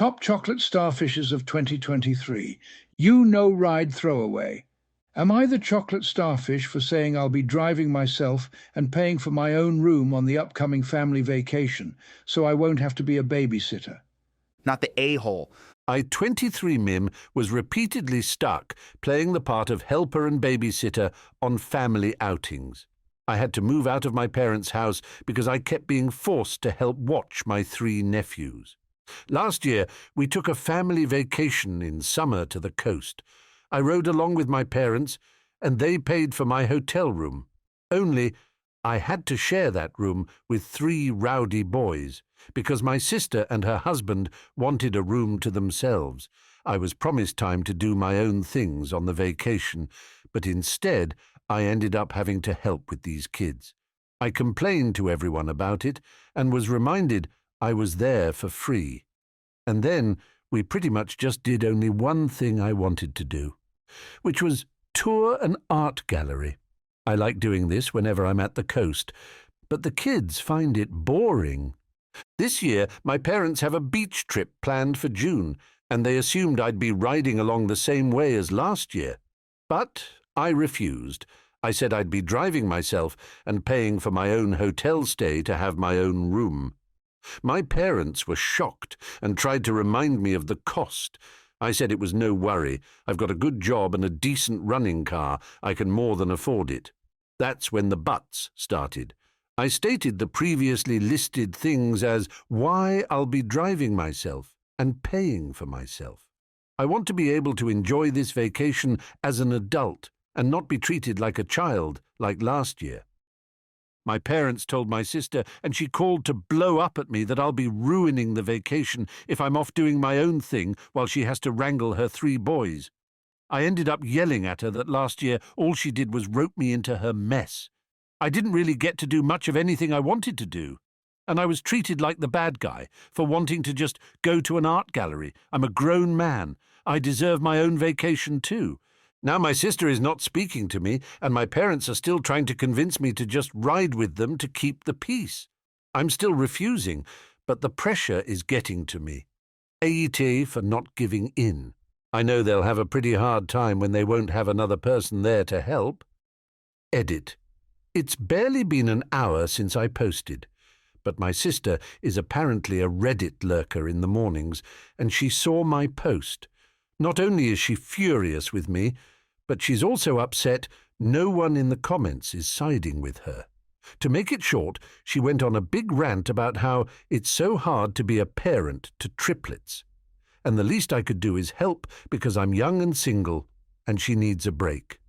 Top chocolate starfishes of 2023. You no ride throwaway. Am I the chocolate starfish for saying I'll be driving myself and paying for my own room on the upcoming family vacation, so I won't have to be a babysitter? Not the a-hole. I-23 Mim was repeatedly stuck playing the part of helper and babysitter on family outings. I had to move out of my parents' house because I kept being forced to help watch my 3 nephews. Last year, we took a family vacation in summer to the coast. I rode along with my parents, and they paid for my hotel room. Only, I had to share that room with 3 rowdy boys, because my sister and her husband wanted a room to themselves. I was promised time to do my own things on the vacation, but instead I ended up having to help with these kids. I complained to everyone about it and was reminded I was there for free. And then we pretty much just did only one thing I wanted to do, which was tour an art gallery. I like doing this whenever I'm at the coast, but the kids find it boring. This year, my parents have a beach trip planned for June, and they assumed I'd be riding along the same way as last year. But I refused. I said I'd be driving myself and paying for my own hotel stay to have my own room. My parents were shocked and tried to remind me of the cost. I said it was no worry. I've got a good job and a decent running car. I can more than afford it. That's when the buts started. I stated the previously listed things as why I'll be driving myself and paying for myself. I want to be able to enjoy this vacation as an adult and not be treated like a child like last year. My parents told my sister, and she called to blow up at me that I'll be ruining the vacation if I'm off doing my own thing while she has to wrangle her 3 boys. I ended up yelling at her that last year all she did was rope me into her mess. I didn't really get to do much of anything I wanted to do, and I was treated like the bad guy for wanting to just go to an art gallery. I'm a grown man. I deserve my own vacation too. Now my sister is not speaking to me, and my parents are still trying to convince me to just ride with them to keep the peace. I'm still refusing, but the pressure is getting to me. AITA for not giving in. I know they'll have a pretty hard time when they won't have another person there to help. Edit. It's barely been an hour since I posted, but my sister is apparently a Reddit lurker in the mornings, and she saw my post. Not only is she furious with me, but she's also upset no one in the comments is siding with her. To make it short, she went on a big rant about how it's so hard to be a parent to triplets, and the least I could do is help because I'm young and single, and she needs a break.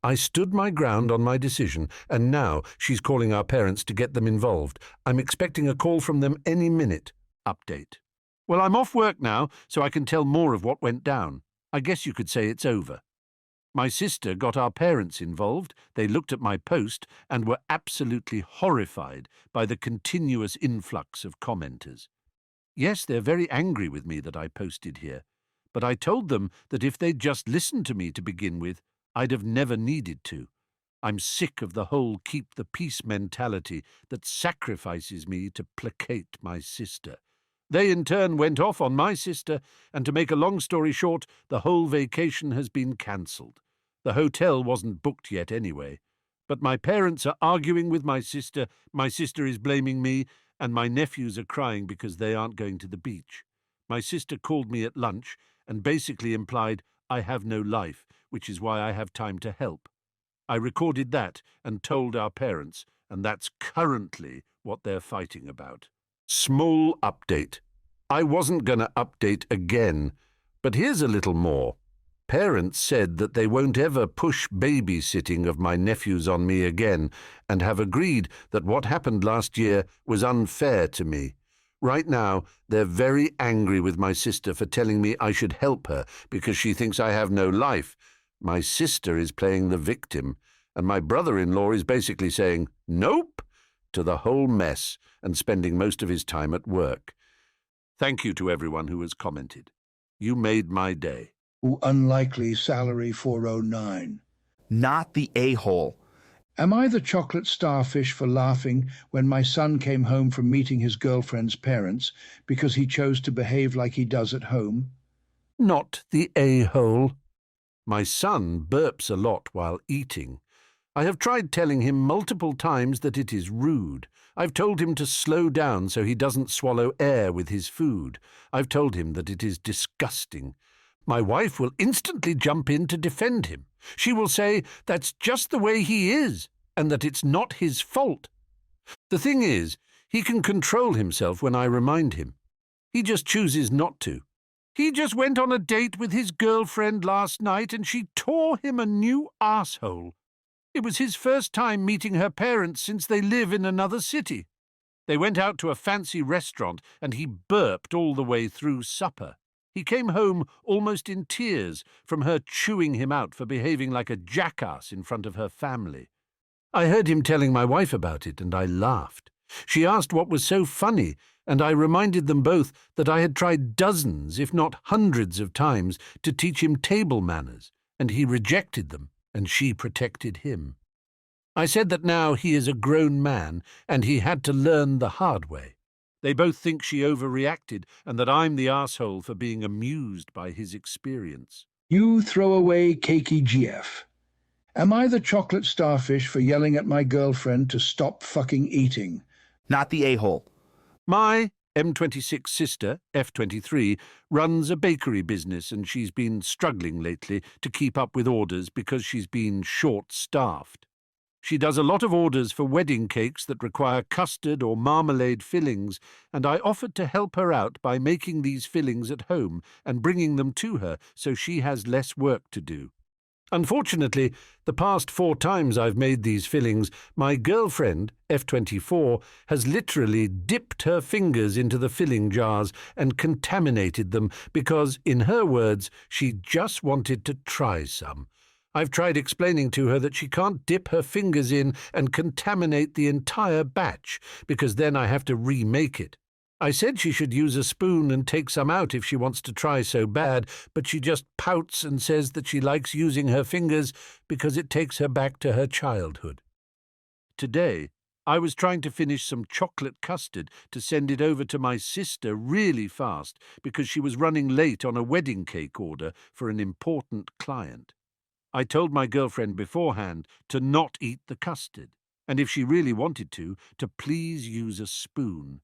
I stood my ground on my decision, and now she's calling our parents to get them involved. I'm expecting a call from them any minute. Update. Well, I'm off work now, so I can tell more of what went down. I guess you could say it's over. My sister got our parents involved. They looked at my post and were absolutely horrified by the continuous influx of commenters. Yes, they're very angry with me that I posted here, but I told them that if they'd just listened to me to begin with, I'd have never needed to. I'm sick of the whole keep the peace mentality that sacrifices me to placate my sister. They in turn went off on my sister, and to make a long story short, the whole vacation has been cancelled. The hotel wasn't booked yet anyway. But my parents are arguing with my sister is blaming me, and my nephews are crying because they aren't going to the beach. My sister called me at lunch and basically implied I have no life, which is why I have time to help. I recorded that and told our parents, and that's currently what they're fighting about. Small update. I wasn't going to update again, but here's a little more. Parents said that they won't ever push babysitting of my nephews on me again and have agreed that what happened last year was unfair to me. Right now, they're very angry with my sister for telling me I should help her because she thinks I have no life. My sister is playing the victim, and my brother-in-law is basically saying, nope, to the whole mess and spending most of his time at work. Thank you to everyone who has commented. You made my day. Unlikely salary 409. Not the a-hole. Am I the chocolate starfish for laughing when my son came home from meeting his girlfriend's parents because he chose to behave like he does at home? Not the a-hole. My son burps a lot while eating. I have tried telling him multiple times that it is rude. I've told him to slow down so he doesn't swallow air with his food. I've told him that it is disgusting. My wife will instantly jump in to defend him. She will say that's just the way he is, and that it's not his fault. The thing is, he can control himself when I remind him. He just chooses not to. He just went on a date with his girlfriend last night and she tore him a new asshole. It was his first time meeting her parents since they live in another city. They went out to a fancy restaurant and he burped all the way through supper. He came home almost in tears from her chewing him out for behaving like a jackass in front of her family. I heard him telling my wife about it and I laughed. She asked what was so funny, and I reminded them both that I had tried dozens, if not hundreds of times, to teach him table manners, and he rejected them, and she protected him. I said that now he is a grown man, and he had to learn the hard way. They both think she overreacted, and that I'm the asshole for being amused by his experience. You throw away cakey GF. Am I the chocolate starfish for yelling at my girlfriend to stop fucking eating? Not the a-hole. My M26 sister, F23, runs a bakery business and she's been struggling lately to keep up with orders because she's been short-staffed. She does a lot of orders for wedding cakes that require custard or marmalade fillings, and I offered to help her out by making these fillings at home and bringing them to her so she has less work to do. Unfortunately, the past 4 times I've made these fillings, my girlfriend, F24, has literally dipped her fingers into the filling jars and contaminated them because, in her words, she just wanted to try some. I've tried explaining to her that she can't dip her fingers in and contaminate the entire batch because then I have to remake it. I said she should use a spoon and take some out if she wants to try so bad, but she just pouts and says that she likes using her fingers because it takes her back to her childhood. Today, I was trying to finish some chocolate custard to send it over to my sister really fast because she was running late on a wedding cake order for an important client. I told my girlfriend beforehand to not eat the custard, and if she really wanted to please use a spoon.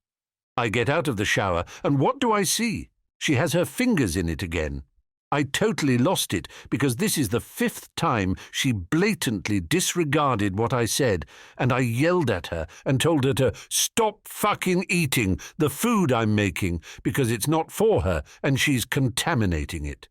I get out of the shower, and what do I see? She has her fingers in it again. I totally lost it, because this is the 5th time she blatantly disregarded what I said, and I yelled at her and told her to stop fucking eating the food I'm making, because it's not for her, and she's contaminating it.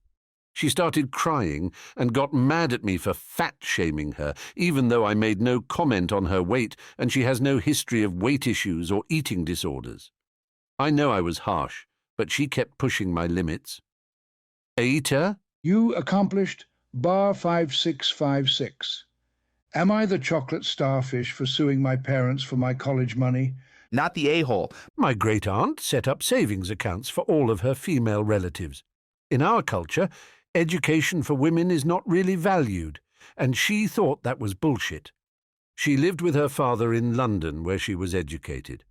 She started crying and got mad at me for fat-shaming her, even though I made no comment on her weight, and she has no history of weight issues or eating disorders. I know I was harsh, but she kept pushing my limits. AITA? You accomplished bar 5656. Am I the chocolate starfish for suing my parents for my college money? Not the a-hole. My great-aunt set up savings accounts for all of her female relatives. In our culture, education for women is not really valued, and she thought that was bullshit. She lived with her father in London, where she was educated.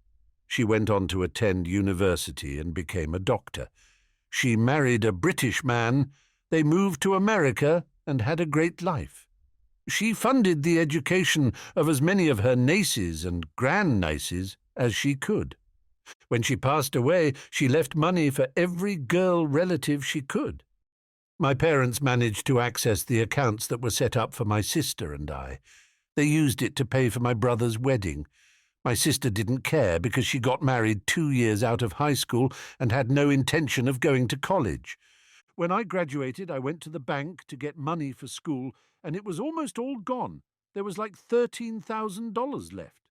She went on to attend university and became a doctor. She married a British man. They moved to America and had a great life. She funded the education of as many of her nieces and grandnieces as she could. When she passed away, she left money for every girl relative she could. My parents managed to access the accounts that were set up for my sister and I. They used it to pay for my brother's wedding. My sister didn't care because she got married 2 years out of high school and had no intention of going to college. When I graduated, I went to the bank to get money for school, and it was almost all gone. There was like $13,000 left.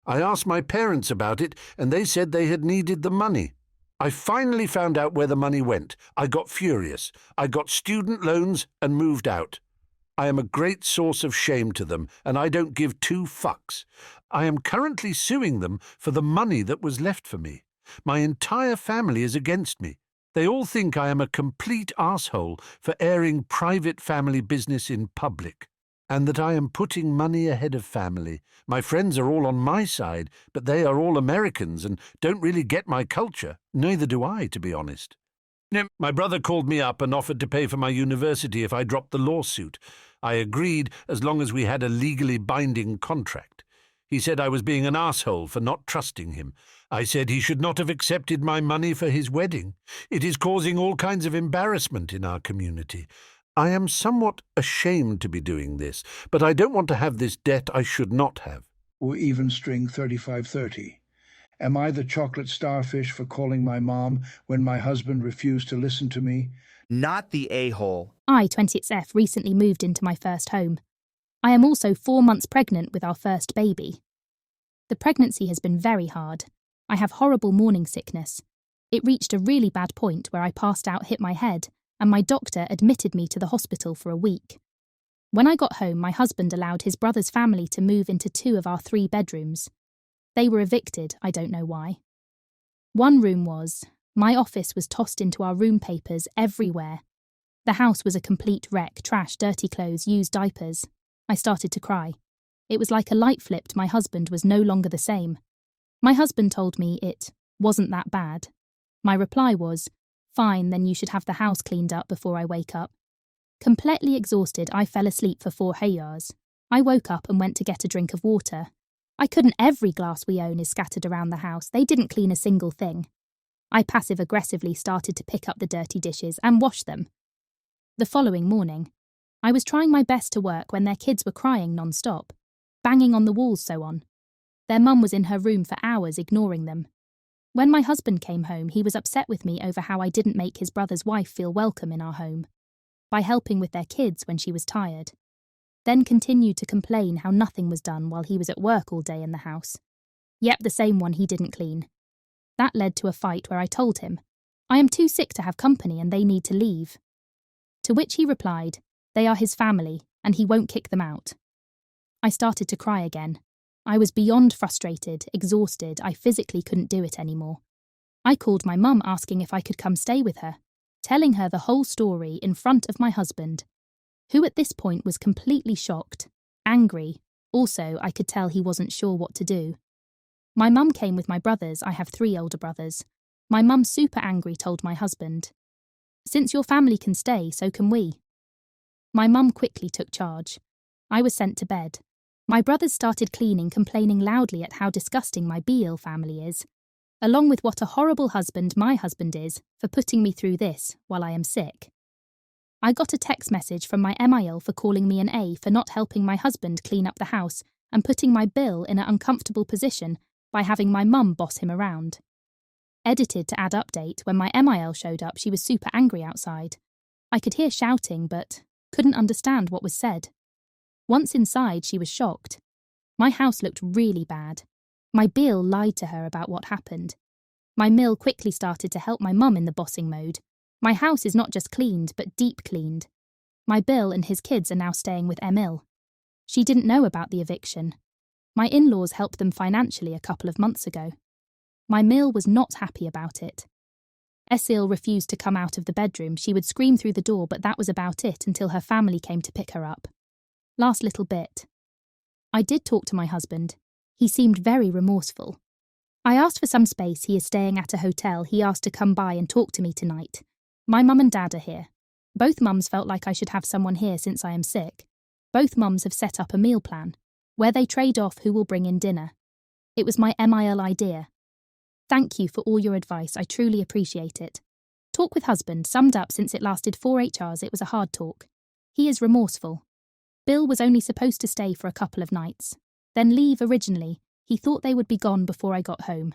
I asked my parents about it, and they said they had needed the money. I finally found out where the money went. I got furious. I got student loans and moved out. I am a great source of shame to them, and I don't give 2 fucks. I am currently suing them for the money that was left for me. My entire family is against me. They all think I am a complete asshole for airing private family business in public. and that I am putting money ahead of family. My friends are all on my side, but they are all Americans and don't really get my culture. Neither do I, to be honest. My brother called me up and offered to pay for my university if I dropped the lawsuit. I agreed as long as we had a legally binding contract. He said I was being an asshole for not trusting him. I said he should not have accepted my money for his wedding. It is causing all kinds of embarrassment in our community. I am somewhat ashamed to be doing this, but I don't want to have this debt I should not have. Or even string 3530. Am I the chocolate starfish for calling my mom when my husband refused to listen to me? Not the a-hole. I, 26F, recently moved into my first home. I am also 4 months pregnant with our first baby. The pregnancy has been very hard. I have horrible morning sickness. It reached a really bad point where I passed out, hit my head, and my doctor admitted me to the hospital for a week. When I got home, my husband allowed his brother's family to move into 2 of our 3 bedrooms. They were evicted, I don't know why. One room was, my office was tossed into our room papers everywhere. The house was a complete wreck, trash, dirty clothes, used diapers. I started to cry. It was like a light flipped. My husband was no longer the same. My husband told me it wasn't that bad. My reply was, fine, then you should have the house cleaned up before I wake up. Completely exhausted, I fell asleep for 4 hours. I woke up and went to get a drink of water. I couldn't. Every glass we own is scattered around the house. They didn't clean a single thing. I passive-aggressively started to pick up the dirty dishes and wash them. The following morning, I was trying my best to work when their kids were crying non-stop, banging on the walls, so on. Their mum was in her room for hours ignoring them. When my husband came home, he was upset with me over how I didn't make his brother's wife feel welcome in our home by helping with their kids when she was tired. Then continued to complain how nothing was done while he was at work all day in the house. Yep, the same one he didn't clean. That led to a fight where I told him, I am too sick to have company and they need to leave. To which he replied, they are his family and he won't kick them out. I started to cry again. I was beyond frustrated, exhausted. I physically couldn't do it anymore. I called my mum asking if I could come stay with her, telling her the whole story in front of my husband, who at this point was completely shocked, angry. Also, I could tell he wasn't sure what to do. My mum came with my brothers. I have 3 older brothers. My mum, super angry, told my husband, since your family can stay, so can we. My mum quickly took charge. I was sent to bed. My brothers started cleaning, complaining loudly at how disgusting my BL family is, along with what a horrible husband my husband is for putting me through this while I am sick. I got a text message from my MIL for calling me an A for not helping my husband clean up the house and putting my Bill in an uncomfortable position by having my mum boss him around. Edited to add update. When my MIL showed up, she was super angry outside. I could hear shouting but couldn't understand what was said. Once inside, she was shocked. My house looked really bad. My Bill lied to her about what happened. My Mill quickly started to help my mum in the bossing mode. My house is not just cleaned, but deep cleaned. My Bill and his kids are now staying with Emil. She didn't know about the eviction. My in-laws helped them financially a couple of months ago. My Mill was not happy about it. Esil refused to come out of the bedroom. She would scream through the door, but that was about it until her family came to pick her up. Last little bit. I did talk to my husband. He seemed very remorseful. I asked for some space. He is staying at a hotel. He asked to come by and talk to me tonight. My mum and dad are here. Both mums felt like I should have someone here since I am sick. Both mums have set up a meal plan, where they trade off who will bring in dinner. It was my MIL idea. Thank you for all your advice. I truly appreciate it. Talk with husband. Summed up, since it lasted 4 HRs, it was a hard talk. He is remorseful. Bill was only supposed to stay for a couple of nights, then leave originally. He thought they would be gone before I got home.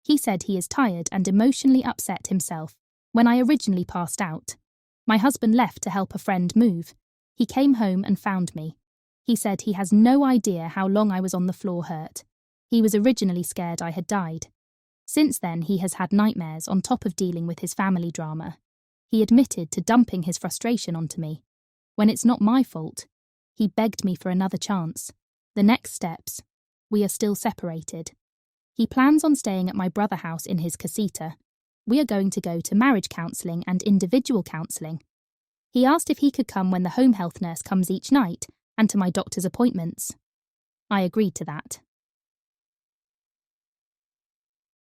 He said he is tired and emotionally upset himself when I originally passed out. My husband left to help a friend move. He came home and found me. He said he has no idea how long I was on the floor hurt. He was originally scared I had died. Since then, he has had nightmares on top of dealing with his family drama. He admitted to dumping his frustration onto me. When it's not my fault, he begged me for another chance. The next steps. We are still separated. He plans on staying at my brother's house in his casita. We are going to go to marriage counselling and individual counselling. He asked if he could come when the home health nurse comes each night and to my doctor's appointments. I agreed to that.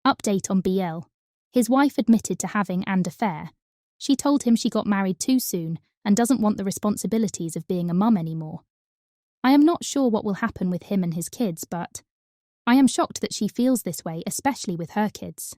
Update on BL. His wife admitted to having an affair. She told him she got married too soon and doesn't want the responsibilities of being a mum anymore. I am not sure what will happen with him and his kids, but I am shocked that she feels this way, especially with her kids.